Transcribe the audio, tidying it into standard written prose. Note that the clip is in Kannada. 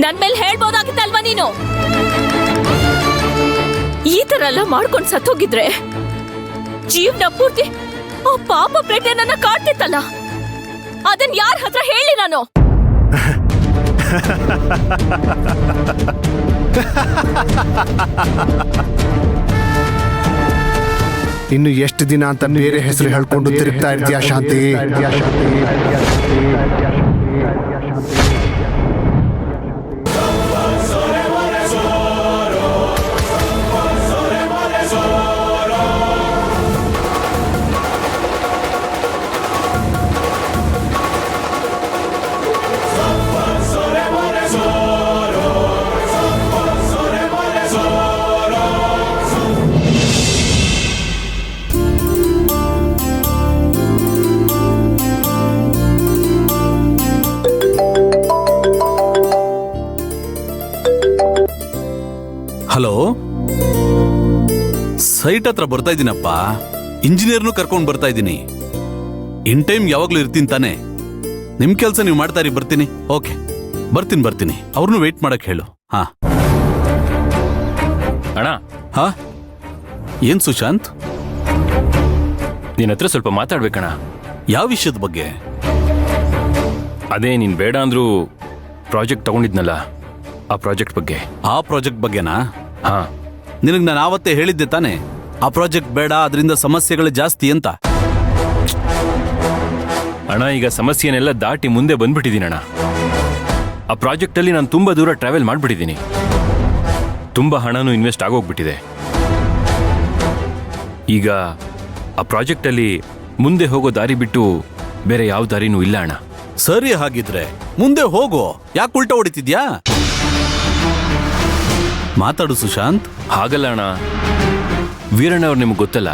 ನನ್ ಮೇಲೆ ಹೇಳ್ಬೋದಾಗಿತ್ತಲ್ವಾ ನೀನು? ಈ ತರ ಎಲ್ಲ ಮಾಡ್ಕೊಂಡ್ ಸತ್ತೋಗಿದ್ರೆ ಜೀವನ ಪೂರ್ತಿ ಆ ಪಾಪ ಪ್ರೇಟೆ ನನ್ನ ಕಾಡ್ತಿತ್ತಲ್ಲ, ಅದನ್ ಯಾರ ಹತ್ರ ಹೇಳಿ ನಾನು? ಇನ್ನು ಎಷ್ಟು ದಿನ ಅಂತ ಬೇರೆ ಹೆಸರು ಹೇಳ್ಕೊಂಡು ತಿರುಗ್ತಾ ಇರ್ತೀಯ ಶಾಂತಿ? ಹಲೋ, ಸೈಟ್ ಹತ್ರ ಬರ್ತಾ ಇದ್ದೀನಪ್ಪ. ಇಂಜಿನಿಯರ್ನು ಕರ್ಕೊಂಡು ಬರ್ತಾ ಇದ್ದೀನಿ. ಇನ್ ಟೈಮ್ ಯಾವಾಗ್ಲೂ ಇರ್ತೀನಿ ತಾನೆ? ನಿಮ್ ಕೆಲಸ ನೀವು ಮಾಡ್ತಾ ಇರಿ. ಬರ್ತೀನಿ. ಓಕೆ, ಬರ್ತೀನಿ. ಅವ್ರನ್ನು ವೇಟ್ ಮಾಡಕ್ ಹೇಳು. ಹಾ ಅಣ್ಣ. ಹಾ, ಏನ್ ಸುಶಾಂತ್? ನಿನ್ನ ಹತ್ರ ಸ್ವಲ್ಪ ಮಾತಾಡ್ಬೇಕಣ್ಣ. ಯಾವ ವಿಷಯದ ಬಗ್ಗೆ? ಅದೇ ನೀನ್ ಬೇಡ ಅಂದ್ರೂ ಪ್ರಾಜೆಕ್ಟ್ ತಗೊಂಡಿದ್ನಲ್ಲ, ಆ ಪ್ರಾಜೆಕ್ಟ್ ಬಗ್ಗೆ. ಆ ಪ್ರಾಜೆಕ್ಟ್ ಬಗ್ಗೆನಾ? ಹಾ, ನಿನಗೆ ನಾನು ಆವತ್ತೇ ಹೇಳಿದ್ದೆ ತಾನೆ, ಆ ಪ್ರಾಜೆಕ್ಟ್ ಬೇಡ, ಅದರಿಂದ ಸಮಸ್ಯೆಗಳು ಜಾಸ್ತಿ ಅಂತ. ಅಣ್ಣ, ಈಗ ಸಮಸ್ಯೆನೆಲ್ಲ ದಾಟಿ ಮುಂದೆ ಬಂದ್ಬಿಟ್ಟಿದ್ದೀನಣ್ಣ. ಆ ಪ್ರಾಜೆಕ್ಟಲ್ಲಿ ನಾನು ತುಂಬಾ ದೂರ ಟ್ರಾವೆಲ್ ಮಾಡ್ಬಿಟ್ಟಿದ್ದೀನಿ. ತುಂಬಾ ಹಣನೂ ಇನ್ವೆಸ್ಟ್ ಆಗೋಗ್ಬಿಟ್ಟಿದೆ. ಈಗ ಆ ಪ್ರಾಜೆಕ್ಟಲ್ಲಿ ಮುಂದೆ ಹೋಗೋ ದಾರಿ ಬಿಟ್ಟು ಬೇರೆ ಯಾವ ದಾರಿನೂ ಇಲ್ಲ ಅಣ್ಣ. ಸರಿ, ಹಾಗಿದ್ರೆ ಮುಂದೆ ಹೋಗೋ. ಯಾಕೆ ಉಲ್ಟಾ ಹೊಡಿತಿದ್ಯಾ? ಮಾತಾಡು ಸುಶಾಂತ್. ಹಾಗಲ್ಲ ಅಣ್ಣ, ವೀರಣ್ಣ ಅವ್ರು ನಿಮ್ಗೆ ಗೊತ್ತಲ್ಲ,